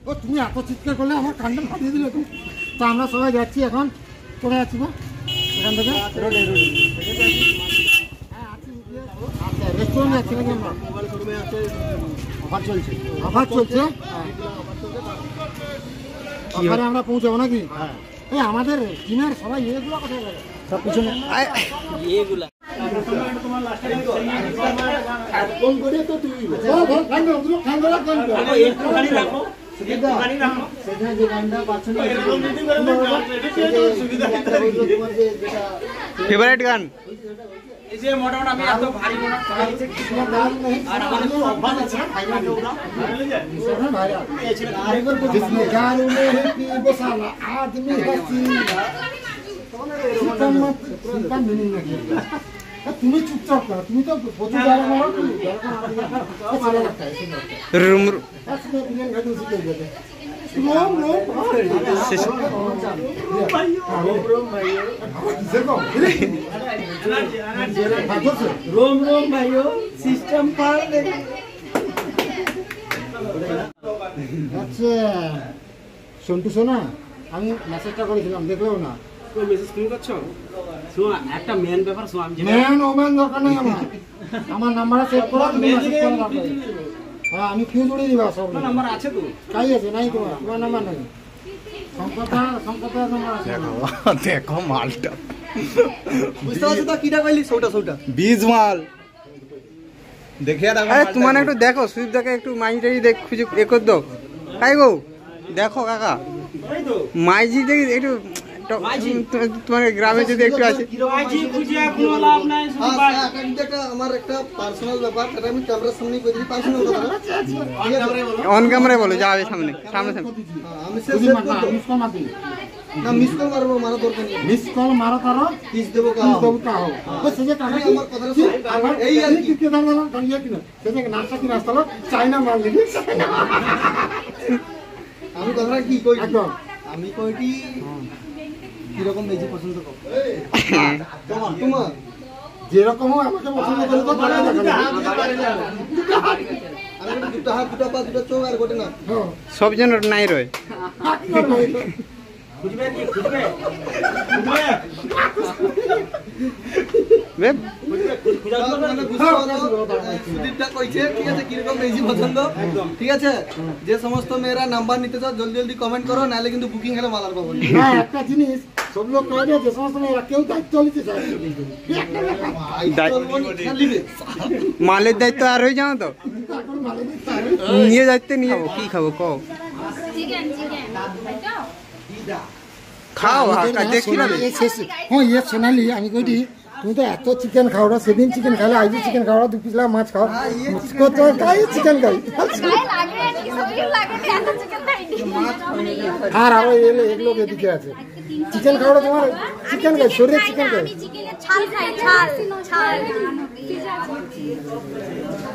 ও তুমি এত চিৎকার করলে আমার কান্না ফাটিয়ে দিলে তুমি। তো আমরা সবাই যাচ্ছি এখন, চলে যাচ্ছি গো এখান থেকে। আচ্ছা রেস্টুরেন্ট যাচ্ছি নাকি আমরা? অফার চলছে, অফার চলছে, অফারে আমরা পৌঁছাবো নাকি? এই আমাদের টিমের সবাই এগুলো কোথায় গেল? সব পিছনে এগুলা ফোন করে তো তুমি ফেভারিট গান এই যে মোটামুটি আমি এত ভারী মোটা আর আমাদের তো অভ্যাস আছে তুমি চুপচাপ করো, তুমি তো প্রচুর रोम रोम भाइयों सिस्टम पार আচ্ছা সন্টু শোনা, আমি মেসেজটা করেছিলাম, দেখলেও না। তুই মেসেজ তুমি করছো? শোন একটা মেন ব্যাপার, শোন আমি মেন ওমেন দরকার নেই আমার, আমার নাম্বারটা সেভ করো, তুমি মেসেজ করো না। হ্যাঁ আমি ফিউজ উড়িয়ে দিবা সব নাম্বার আছে তো? কাই আছে নাই তোমার? তোমার নাম্বার নাই? সংকতা নাম্বার আছে। দেখো মালটা বুঝতে পারছো তো কিটা কইলি? সৌটা সৌটা বীজ মাল দেখে আর আরে তোমার একটু দেখো, সুইপ দেখে একটু মাইজিটাই দেখ, খুঁজে এ কর দাও। তাই গো দেখো কাকা এই তো মাইজি দেখি একটু তোমার গ্রামে যদি একটু আছে। মাইজি খুঁজে কোনো লাভ নাই, শুধু বাস এটা আমার একটা পার্সোনাল ব্যাপার, এটা আমি ক্যামেরার সামনে কই দিই, পার্সোনাল কথা। অন ক্যামেরায় বলো, যাবে সামনে সামনে সামনে। আমি সেভ মিস কল মারবি না, মিস কল মারবো, মারা দরকার নেই। মিস কল মারো করো, পিস দেবো কাও তো সে যে টাকা আমার কথা এই আর কি কি দাম না দাঁড়িয়ে কিনা সে যে নাস্তা কি নাস্তা হলো চাইনা মাল দিবি। আমি কথাটা কি কই, আমি কইটি কিরকম মেজি পছন্দ করো তোমার যেরকম আমাকে পছন্দ করে তো পারে না। আমি দুটো হাত দুটো পা দুটো চোখ আর গোটে না সব জন নাই রয়। খুঁজবে কি খুঁজবে বে সুদীপটা কইছে ঠিক আছে কিরকম মেজি পছন্দ, ঠিক আছে? যে সমস্ত মেয়েরা নাম্বার নিতে চাও জলদি জলদি কমেন্ট করো, নাহলে কিন্তু বুকিং হলে মালার পাবো না। হ্যাঁ একটা জিনিস সব লোক কয় যে সমস্ত মেয়েরা কেউ দায়িত্ব নিতে চায়, মালের দায়িত্ব আর হয়ে যাও তো, নিয়ে দায়িত্ব নিয়ে যাবো। কি খাবো কও? খাও দেখি না। হ্যাঁ ইয়ে সোনালি আমি কইটি তুমি তো এত চিকেন খাও না, সেদিন চিকেন খালে আজ চিকেন খাও, 2 পিস মাছ খাও, কত খাই চিকেন খাই। আর আরো এগুলো এদিকে আছে চিকেন খাওয়া, তোমার চিকেন খাই, শরীরে চিকেন খাই।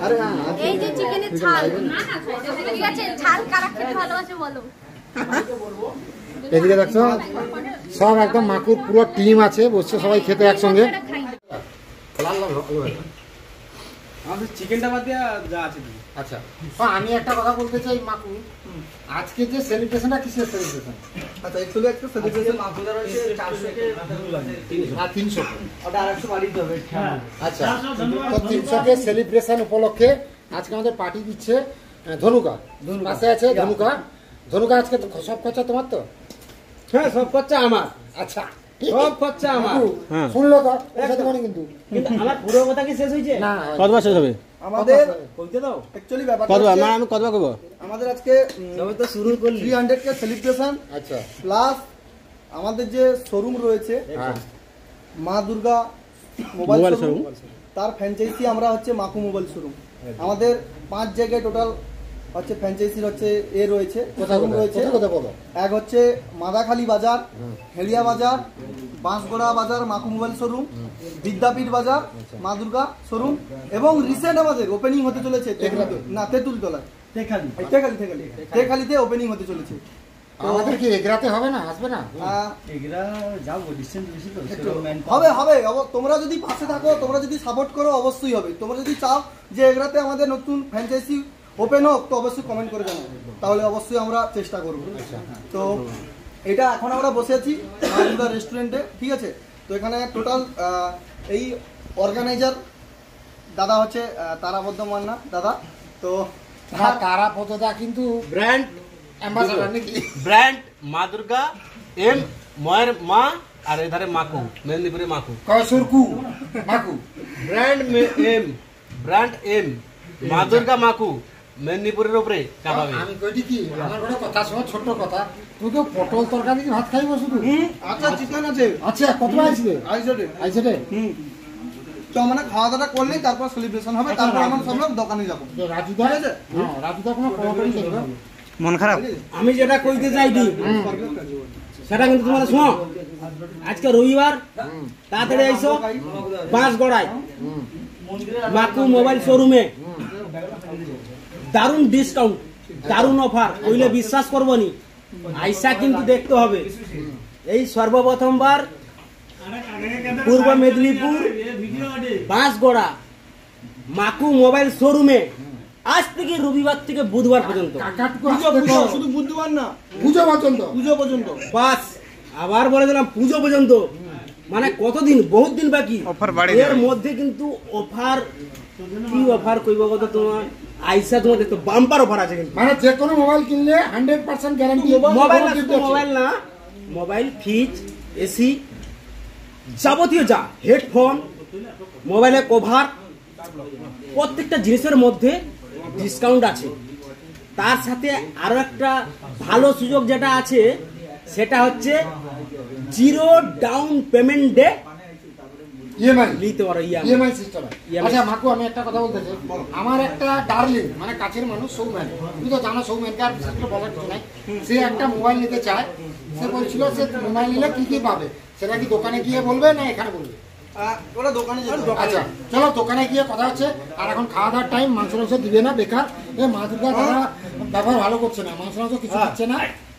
আরে এই যে চিকেনের ছাল, ঠিক আছে ছাল কারা খেতে ভালোবাসে বলো। এদিকে দেখছো সব একদম মাকুর পুরো টিম আছে, বসছে সবাই খেতে একসঙ্গে। আমাদের চিকেনটা বাদ দিয়া যা আছে। আচ্ছা আমি একটা কথা বলতে চাই মাকু, আজকে যে সেলিব্রেশনটা কিসের সেলিব্রেশন? আচ্ছা একচুয়ালি একটা সেলিব্রেশন মাকুদার হচ্ছে 400 কে 300 ওটা 250 বাড়ি দিবে। আচ্ছা তো 300 কে সেলিব্রেশন উপলক্ষে আজকে আমাদের পার্টি দিচ্ছে ধনুকা, পাশে আছে ধনুকা। ধনুকা আজকে সব খরচা তোমার তো? হ্যাঁ সব খরচা আমার। আচ্ছা সব খরচা আমার। শুনলো তো সাথে মানে কিন্তু আমার পুরো কথা কি শেষ হইছে না? কতবার শেষ হবে আমাদের কইতে দাও অ্যাকচুয়ালি ব্যাপারটা কতবার মানে আমি কতবার করব আমাদের আজকে সবে তো শুরু করলি 300 কে সেলিব্রেশন। আচ্ছা প্লাস আমাদের যে শোরুম রয়েছে মা দুর্গা মোবাইল শোরুম, তার ফ্র্যাঞ্চাইজি আমরা হচ্ছে মাকু মোবাইল শোরুম। আমাদের 5 জায়গায় টোটাল হচ্ছে ফ্র্যাঞ্চাইজির হচ্ছে এ রয়েছে, শোরুম রয়েছে। এক হচ্ছে মাদাখালী বাজার, হেড়িয়া বাজার, বাঁশগোড়া বাজার মাকু মোবাইল শোরুম, বিদ্যাপীঠ বাজার মা দুর্গা শোরুম, এবং রিসেন্ট আমাদের ওপেনিং হতে চলেছে তেঁতুলতলায়, তেখালিতে ওপেনিং হতে চলেছে। আমাদের কি এগরাতে হবে না, আসবে না? এগরা যাও ডিসটেন্স বেশি তো হবে হবে। তোমরা যদি পাশে থাকো, তোমরা যদি সাপোর্ট করো অবশ্যই হবে। তোমরা যদি চাও যে এগরাতে আমাদের নতুন ফ্র্যাঞ্চাইজি ওপেন হোক তো অবশ্যই কমেন্ট করে জানাবো, তাহলে অবশ্যই আমরা চেষ্টা করবো। তো এটা এখন আমরা বসে আছি মা দুর্গা রেস্টুরেন্টে, ঠিক আছে। তো এখানে টোটাল এই অর্গানাইজার দাদা হচ্ছে তারাপদ্ম মান্না দাদা। তো তারাপদদা কিন্তু ব্র্যান্ড অ্যাম্বাসাডার নাকি? ব্র্যান্ড মা দুর্গা এম ময়ের মা আর এধারে মাকু মেদিনীপুরে মাকু কয়সরকু মাকু ব্র্যান্ড এম মা দুর্গা মাকু মেদিনীপুরের উপরে চাপাবে। আমি কইটি কি আমার একটা কথা শোনো, ছোট্ট কথা। তুই তো পটল তরকারি দিয়ে ভাত খাইবো শুধু? আচ্ছা চিকেন আছে, আচ্ছা কত আইছে? আইছে রে। তো মানে খাওয়া দাওয়া করলেই তারপর সেলিব্রেশন হবে, তারপর আমরা সব লোক দোকানে যাবো। রাজুদা আছে? হ্যাঁ রাজুদা কোনো প্রবলেম নেই। মন খারাপ? আমি যেটা কইতে চাইছি সেটা কিন্তু তোমরা শোনো। আজকে রবিবার, তাড়াতাড়ি আইসো বাঁশগড়ায় মাকু মোবাইল শোরুমে। দারুণ ডিসকাউন্ট, দারুণ অফার, কইলে বিশ্বাস করবো নি। আইসা কিন্তু দেখতে হবে। এই সর্বপ্রথমবার পূর্ব মেদিনীপুর বাঁশগড়া মাকু মোবাইল শোরুমে আজ থেকে রবিবার থেকে বুধবার পর্যন্ত, কাকাটুকু পুজো আসতে পুজো, কও। শুধু বুধবার না, পুজো পর্যন্ত। পুজো পর্যন্ত। বাস আবার বলে দিলাম পুজো পর্যন্ত, মানে কতদিন, বহুত দিন বাকি। অফার বাড়ে এর মধ্যে কিন্তু অফার, কি অফার কইব কত তোমার আইসা, তোমার দেখো বাম্পার অফার আছে কিন্তু। মানে যে কোনো মোবাইল কিনলে 100% গ্যারান্টি। মোবাইল না, শুধু মোবাইল না, মোবাইল, ফ্রিজ, এসি, যাবতীয় যা হেডফোন, মোবাইলের কভার, প্রত্যেকটা জিনিসের মধ্যে ডিসকাউন্ট আছে। তার সাথে আরো একটা ভালো সুযোগ যেটা আছে সেটা হচ্ছে zero down payment day EMI নিতে পারো। EMI system. EMI আচ্ছা মাকু, আমি একটা কথা বলতে চাই। আমার একটা ডার্লিং মানে কাছের মানুষ সৌম্যান, তুমি তো জানো সৌম্যানকে, আর বিশেষ করে বলার কিছু নাই। সে একটা মোবাইল নিতে চায়, সে বলছিল সে মোবাইল নিলে কি কি পাবে, সেটা কি দোকানে গিয়ে বলবে না এখানে বলবে? ওরা দোকানে যেতে হবে। আচ্ছা চলো দোকানে গিয়ে কথা হচ্ছে। আর এখন খাওয়া দাওয়ার টাইম, মাংস মাংস দিবে না বেকার। এ মা দুর্গা তারা ব্যবহার ভালো করছে না, মাংস মাংস কিছু দিচ্ছে না।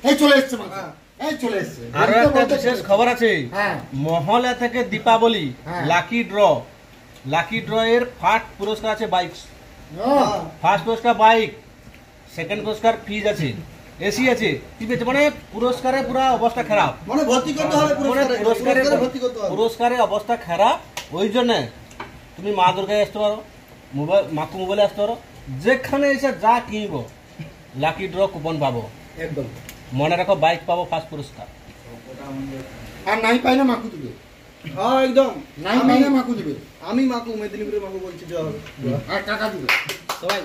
এই চলে এসছে মাংস, এই চলে এসছে। আরো একটা বিশেষ খবর আছে। হ্যাঁ মহলা থেকে দীপাবলি হ্যাঁ। লাকি ড্র এর ফার্স্ট পুরস্কার আছে বাইক। ও, ফার্স্ট পুরস্কার বাইক, সেকেন্ড পুরস্কার ফ্রিজ আছে, এসি আছে, ঠিক আছে। মানে পুরস্কারে পুরা অবস্থা খারাপ, মানে ভর্তি করতে হবে, মানে পুরস্কারে ভর্তি করতে হবে। পুরস্কারে অবস্থা খারাপ। ওই জন্য তুমি মা দুর্গায় আসতে পারো, মোবাইল মাকু মোবাইলে আসতে পারো। যেখানে এসে যা কিনবো লাকি ড্র কুপন পাবো। একদম মনে রাখো, বাইক পাবো ফার্স্ট পুরস্কার। আর নাই পাই না মাকু দিবে, হ্যাঁ একদম। নাই পাই না মাকু দিবে। আমি মাকু, মেদিনীপুরের মাকু বলছি। আর টাকা দিবে সবাই।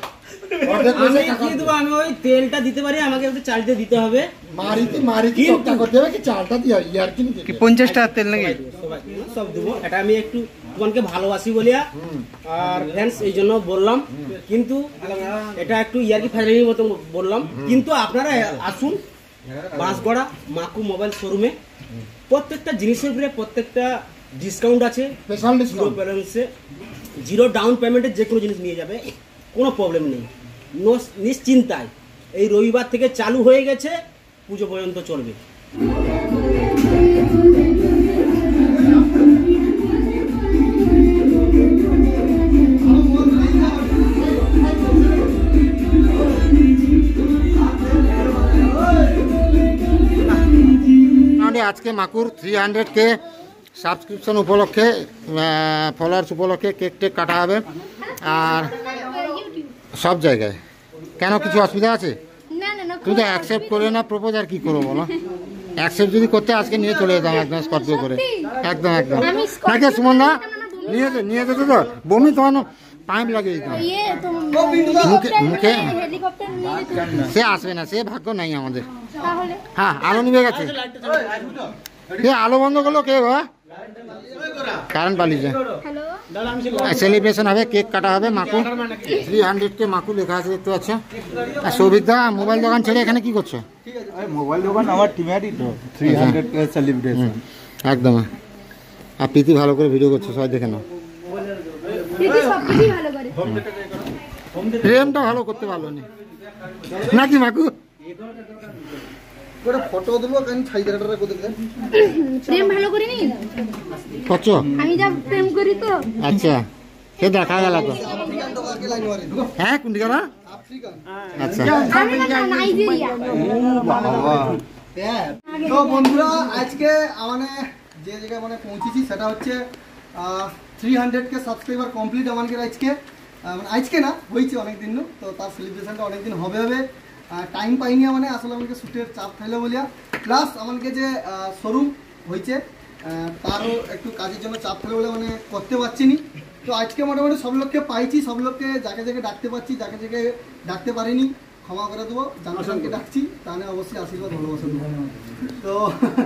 অর্ধেক আমি পয়সা টাকা কি দেবো, আমি ওই তেলটা দিতে পারি, আমাকে একটু চালতে দিতে হবে। মারিতে চকটা করতে হবে কি চালটা দিয়ে ইয়ার কিনে কি 50 টাকা তেল নাকি? সবাই সব দেবো। এটা আমি একটু তোমাকে ভালোবাসি বলিয়া আর ফ্রেন্ডস এই জন্য বললাম, কিন্তু এটা একটু ইয়ার্কি ফাজলামির মতো বললাম। কিন্তু আপনারা আসুন বাঁশগড়া মাকু মোবাইল শোরুমে, প্রত্যেকটা জিনিসের উপরে প্রত্যেকটা ডিসকাউন্ট আছে। Special zero discount. ব্যালেন্সে, জিরো ডাউন পেমেন্টে যে কোনো জিনিস নিয়ে যাবে, কোনো প্রবলেম নেই, নিশ্চিন্তায়। এই রবিবার থেকে চালু হয়ে গেছে, পুজো পর্যন্ত চলবে। আজকে মাকুর 300K সাবস্ক্রিপশন উপলক্ষে, ফলোয়ার্স উপলক্ষে কেক টেক কাটা হবে। আর সব জায়গায় কেন কিছু অসুবিধা আছে? তুমি তো অ্যাকসেপ্ট করে না প্রপোজ, আর কি করবো বলো? অ্যাকসেপ্ট যদি করতে আজকে নিয়ে চলে যেতাম একদম স্কর্পিও করে। একদম একদম নাকি সুমন না? নিয়ে যেত তো বমি তোমার পাইপ লাগিয়ে দিতাম মুখে। সে আসবে না, সে ভাগ্য নাই আমাদের। হ্যাঁ আলো নিভে গেছে। কে আলো বন্ধ করলো? কে গো? কারেন্ট পালিয়েছে। সেলিব্রেশন হবে, কেক কাটা হবে। মাকু 300K মাকু লেখা আছে, দেখতে পাচ্ছ। আর সৌভিকদা মোবাইল দোকান ছেড়ে এখানে কি করছো? মোবাইল দোকান আমার টিমেরই তো 300K সেলিব্রেশন একদম। আর প্রীতি ভালো করে ভিডিও করছো, সবাই দেখে নাও। প্রেমটা ভালো করতে পারলো নাকি মাকু? ওটা ফটো দেবো কেন ছাইদাটা করে দিলেন? প্রেম ভালো করিনি করছো? আমি যা প্রেম করি তো। আচ্ছা সে দেখা গেল তো। লাইন মারি হ্যাঁ কোনদিকে না? আফ্রিকান। আচ্ছা নাইজেরিয়া। তো বন্ধুরা আজকে মানে যে জায়গায় মানে পৌঁছেছি সেটা হচ্ছে 300K সাবস্ক্রাইবার কমপ্লিট আমাদের আজকে, আজকে না হয়েছে অনেকদিন, তো তার সেলিব্রেশনটা অনেকদিন হবে টাইম পাইনি মানে আসলে আমাকে শ্যুটের চাপ থাকলে বলিয়া, প্লাস আমাকে যে শোরুম হয়েছে তারও একটু কাজের জন্য চাপ থাকলে বলে মানে করতে পারছি নি। তো আজকে মোটামুটি সব লোককে পাইছি, সব লোককে যাকে যাকে ডাকতে পারছি, যাকে যাকে ডাকতে পারিনি ক্ষমা করে দেবো, জানাকে ডাকছি তাহলে অবশ্যই আশীর্বাদ ভালোবাসা দেবো। তো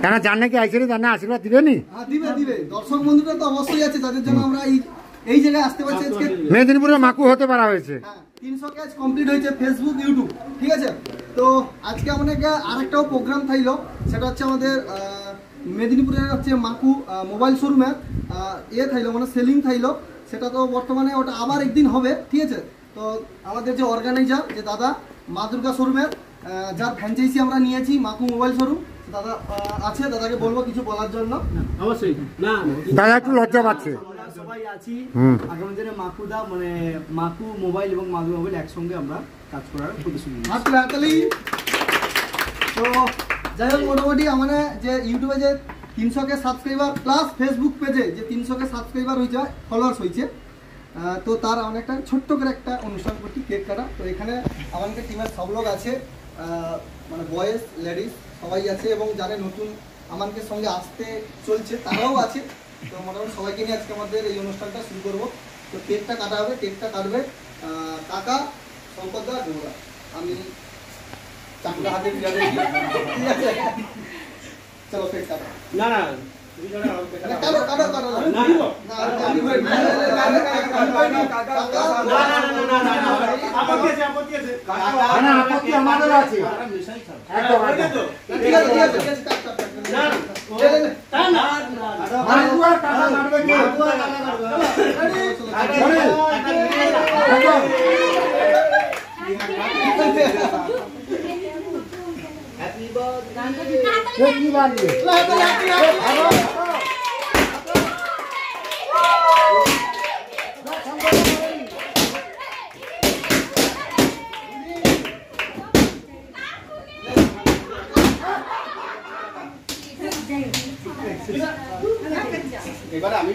কেন জানে কি আইসিনি জানে আশীর্বাদ দিবেনি? হ্যাঁ দিবে, দর্শক বন্ধুরা তো অবশ্যই আছে যাদের জন্য আমরা এই জায়গায় আসতে পারছি আজকে। মেদিনীপুরে মাকু হতে পারা হয়েছে। হ্যাঁ 300 কাজ কমপ্লিট হয়েছে ফেসবুক ইউটিউব, ঠিক আছে। তো আজকে আমাদের আরেকটাও প্রোগ্রাম থাইলো, সেটা হচ্ছে আমাদের মেদিনীপুরের হচ্ছে মাকু মোবাইল শোরুমে থাইলো মানে সেলিং থাইলো, সেটা তো বর্তমানে ওটা আবার একদিন হবে, ঠিক আছে। তো আমাদের যে অর্গানাইজার যে দাদা মা দুর্গা শোরুমের যার ফ্র্যাঞ্চাইজি আমরা নিয়েছি মাকু মোবাইল শোরুম, দাদা আছে, দাদাকে বলবো কিছু বলার জন্য। অবশ্যই না দাদা একটু লজ্জা পাচ্ছে। আমরা সবাই আছি আগামী দিনে মাকুদা মানে মাকু মোবাইল এবং মাকু মোবাইল একসঙ্গে আমরা কাজ করার প্রতিশ্রুতি নিচ্ছি। হাততালি। তো যাই হোক মোটামুটি আমাদের যে ইউটিউবে যে 300K সাবস্ক্রাইবার প্লাস ফেসবুক পেজে যে 300K সাবস্ক্রাইবার হয়েছে, ফলোয়ার্স হয়েছে, তো তার আমার একটা ছোট্ট করে একটা অনুষ্ঠান করছি, কেক কাটা। তো এখানে আমাদের টিমের সব লোক আছে, মানে বয়েজ লেডিস সবাই আছে, এবং যারা নতুন আমাদের সঙ্গে আসতে চলছে তারাও আছে। তো মোটামুটি সবাইকে নিয়ে আজকে আমাদের এই অনুষ্ঠানটা শুরু করবো। তো কেকটা কাটা হবে, কেকটা কাটবে কাকা সম্পদা ডোরা, আমি চামড়া হাতে দিয়ে দিই, ঠিক আছে। চলো কেক কাটা। না না কাটো কাটো কাটো না আমি ভাই আপত্তি আছে না আপত্তি আমাদের আছে একদম একদম ঠিক আছে ঠিক আছে ঠিক আছে কাট কাট না না মাকু আর কাটা কাটবে কি হ্যাপি বার্থডে কি বানিয়ে এবারে আমি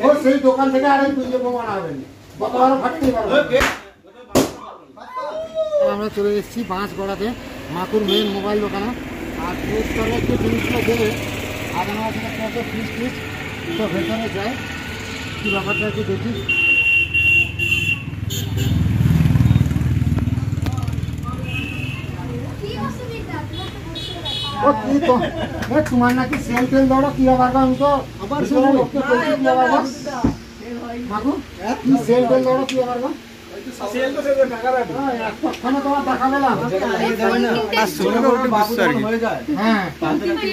ও সেই দোকান থেকে আরেক দুইয়ে প্রমাণ হবেন কতবার ফাটতেই পারবে। আমরা চলে এসেছি বাঁশগড়াতে মাকুর মেন মোবাইল দোকানে, আর পুরস্কারে একটু জিনিসগুলো দেবে আর আমার কাছে ফিস ফিস তো ভেতরে যায় কী ব্যাপারটা একটু দেখি। ও কি তো তোমার নাকি সেল টেল দৌড়ো কি আবার আমি তো আবার মাকু কি সেল টেল দৌড়ো কি আবার সেল তো সেল টাকা রাখো এতক্ষণে তোমার দেখা পেলাম হয়ে যায় হ্যাঁ তাদের একটু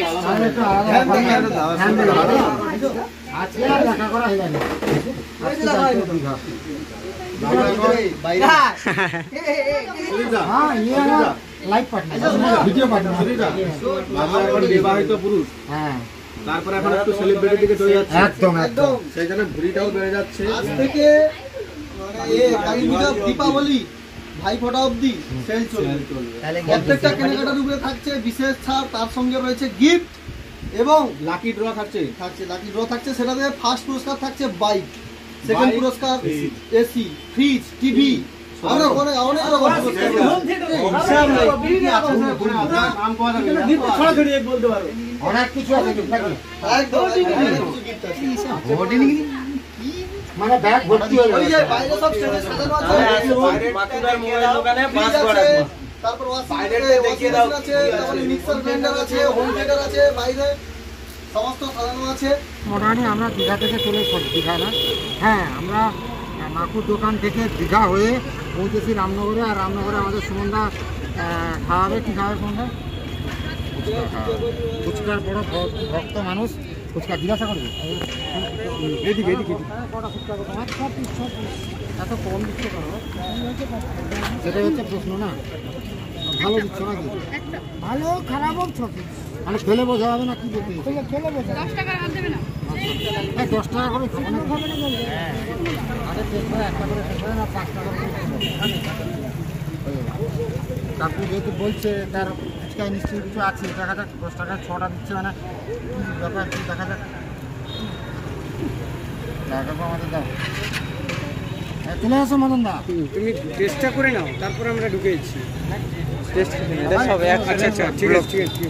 আজকে আর দেখা করা হয়ে যাবে হ্যাঁ ইয়ে লাইভ পাঠিয়ে ভিডিও পাঠিয়ে বিবাহিত পুরুষ হ্যাঁ তারপরে এখন একটু সেলিব্রিটি দিকে চলে যাচ্ছে একদম একদম সেই জন্য ভুঁড়িটাও বেড়ে যাচ্ছে। আজ থেকে মানে দীপাবলি ভাইফোঁটা অবধি সেল চলবে, প্রত্যেকটা কেনাকাটার উপরে থাকছে বিশেষ ছাড়, তার সঙ্গে রয়েছে গিফট এবং লাকি ড্র থাকছে লাকি ড্র থাকছে। সেটাতে ফার্স্ট পুরস্কার থাকছে বাইক, সেকেন্ড পুরস্কার এসি, ফ্রিজ, টিভি, অনেক অনেক অনেক রকম অনেক কিছু আছে মানে ব্যাগ ভর্তি হয়ে ওই যে যাবে। বাইরে সব স্টেজে সাজানো আছে, তারপর আছে, তারপরে মিক্সার গ্রাইন্ডার আছে, হোম থিয়েটার আছে, বাইরে সমস্ত সাজানো আছে। মোটামুটি আমরা দীঘা থেকে চলে এসেছি, দীঘা না হ্যাঁ আমরা মাকুর দোকান থেকে দীঘা হয়ে পৌঁছেছি রামনগরে, আর রামনগরে আমাদের সুমনদা খাওয়াবে। কী খাওয়াবে সুমনদা? ফুচকার বড় ভক্ত মানুষ, ফুচকা জিজ্ঞাসা করবে এদিকে এদিকে কটা ফুচকা তোমার এত কম দিচ্ছে কেন? সেটাই হচ্ছে প্রশ্ন না, ভালো দিচ্ছ নাকি? ভালো খারাপও মানে ফেলে বোঝা হবে না, কি বলতে ফেলে বোঝা 10 টাকা দেবে না, 10 টাকা করে খাবে না আরে একটা করে না 5 টাকা করে কাকু যেহেতু বলছে তার ফুচকায় নিশ্চয়ই কিছু আছে, দেখা যাক 10 টাকায় 6টা দিচ্ছে মানে কি ব্যাপার কি দেখা যাক। কাকু আমাদের দাও, চলে আসো মদন দা। তুমি টেস্টটা করে নাও, তারপর আমরা ঢুকেছি। টেস্ট সব এক। আচ্ছা আচ্ছা, ঠিক আছে ঠিক আছে।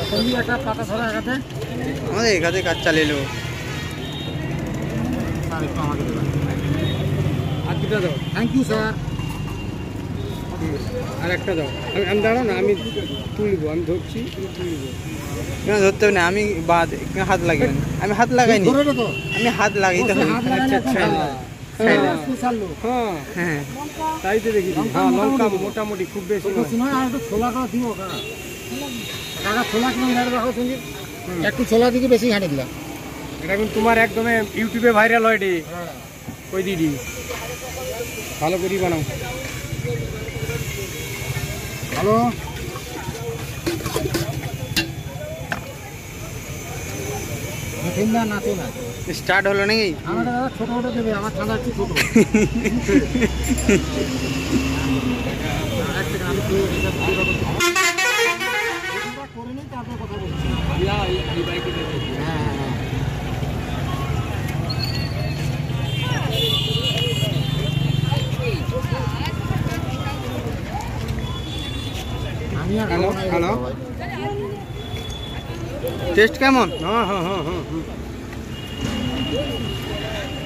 তুমি একটা পাতা ছড়া একাতে আমাদের এখানে কাজ চালিয়ে নেবো। স্যার একটু আমাকে দেবেন। আর দুটা দাও। Thank you sir. আর একটা দাও। আমি দাঁড়াও না, আমি তুলবো, আমি ধরছি, তুমি তুলবো। না ধরতে হবে না, আমি বাদ হাত লাগিয়ে আমি হাত লাগাইনি, ধরে তো আমি হাত লাগাইতে হবে। আচ্ছা আচ্ছা, হ্যাঁ হ্যাঁ, তাই তো দেখি। হ্যাঁ লঙ্কা মোটামুটি খুব বেশি নয়। আর একটু ছোলাটা দিও কাকা। কাকা ছোলা কিনে ঘাটে রাখো সঙ্গে, একটু ছোলা দিকে বেশি ঘাটে দিলাম। এটা কিন্তু তোমার একদমে ইউটিউবে ভাইরাল হয় রে। কই দিদি ভালো করেই বানাও। হ্যালো, নাচো না, স্টার্ট হলো নাকি? আমার দাদা ছোট ছোট দেবে, আমার ছাদা একটু ছোট। করে নিই তারপর কথা বলছি। আমি আর হ্যালো হ্যালো, টেস্ট কেমন? হ্যাঁ হ্যাঁ হ্যাঁ হ্যাঁ,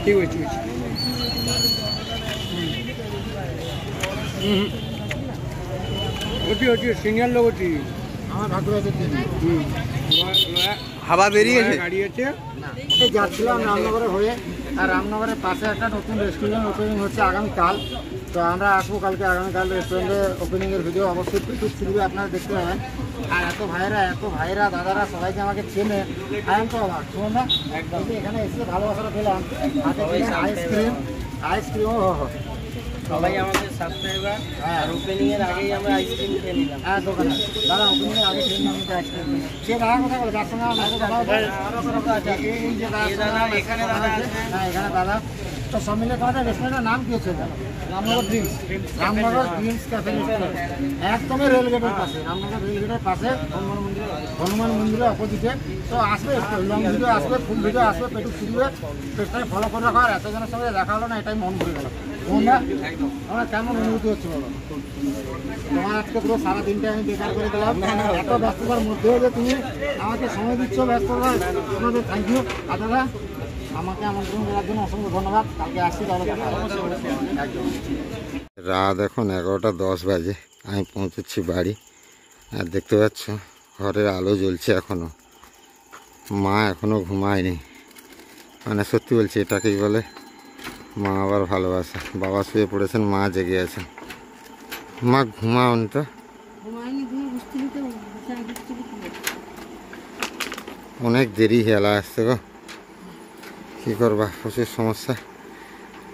ঠিক আছে ঠিক আছে। ওটি ওটি সিনিয়র লোক ওটি। আমার ভাগ্য আছে দিন। হাওয়া বেরিয়ে গেছে। গাড়ি আছে। যাচ্ছিলাম রামনগরে হয়ে, আর রামনগরের পাশে একটা নতুন রেস্টুরেন্ট ওপেনিং হচ্ছে আগামীকাল। তো আমরা আসবো কালকে, আগামীকাল রেস্টুরেন্টে ওপেনিংয়ের ভিডিও অবশ্যই প্রচুর ছুটবে, আপনারা দেখতে পাবেন। আর এত ভাইরা দাদারা সবাইকে আমাকে চেনে, আয়াম তো অবাক শুনুন না। একদম এখানে এসে ভালোবাসাটা পেলাম, হাতে আইসক্রিমও সবাই আমাদের সাবস্ক্রাইবার, আর ওপেনিং এর আগেই আমরা আইসক্রিম খেয়ে নিলাম। হ্যাঁ দোকানে দাদা ওপেনিংয়ের আগে খেয়ে নিলাম আইসক্রিম। সে দাদা কথা বলে, যার সঙ্গে আমার কথা বলবে। এই যে দাদা এখানে দাদা, হ্যাঁ এখানে দাদা। তো সব মিলে তোমাদের রেস্টুরেন্টের নাম কি হচ্ছে? Ramnagar dreams, Ramnagar dreams cafe restaurant, একদমই রেলগেটের পাশে, রামনগর রেলগেটের পাশে, হনুমান মন্দিরের অপোজিটে। তো আসবে, লং ভিডিও আসবে, ফুল ভিডিও আসবে, পেটু ছুটবে, পেটটাকে ফলো করে রাখো। আর এতজনের সঙ্গে দেখা হলো না, এটাই মন ভরে গেল। তোমরা আমার কেমন অনুভূতি হচ্ছে বলো? তোমার আজকে পুরো সারাদিনটা আমি বেকার করে দিলাম, এত ব্যস্ততার মধ্যেও যে তুমি আমাকে সময় দিচ্ছ, ব্যস্ততা, তোমাদের থ্যাংক ইউ। আর দাদা আমাকে আমন্ত্রণ করার জন্য অসংখ্য ধন্যবাদ। কালকে আসছি তাহলে কথা হবে। একদম। রাত এখন 11:10 বাজে, আমি পৌঁছেছি বাড়ি। আর দেখতে পাচ্ছ ঘরের আলো জ্বলছে এখনও, মা এখনও ঘুমায়নি। মানে সত্যি বলছি, এটাকেই বলে মা আবার ভালোবাসা। বাবা শুয়ে পড়েছেন, মা জেগে আছেন। মা ঘুমাওনি তো? অনেক দেরি হেলা আসছে গো, কী করবা, প্রচুর সমস্যা।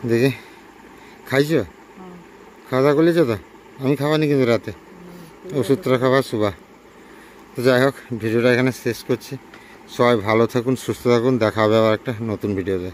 দেখি খাইছো? খাওয়া দাওয়া করলেছো তো? আমি খাওয়ানি কিন্তু রাতে, ওষুধটা খাবার শুবা। তো যাই হোক, ভিডিওটা এখানে শেষ করছি। সবাই ভালো থাকুন, সুস্থ থাকুন, দেখা হবে আবার একটা নতুন ভিডিওতে।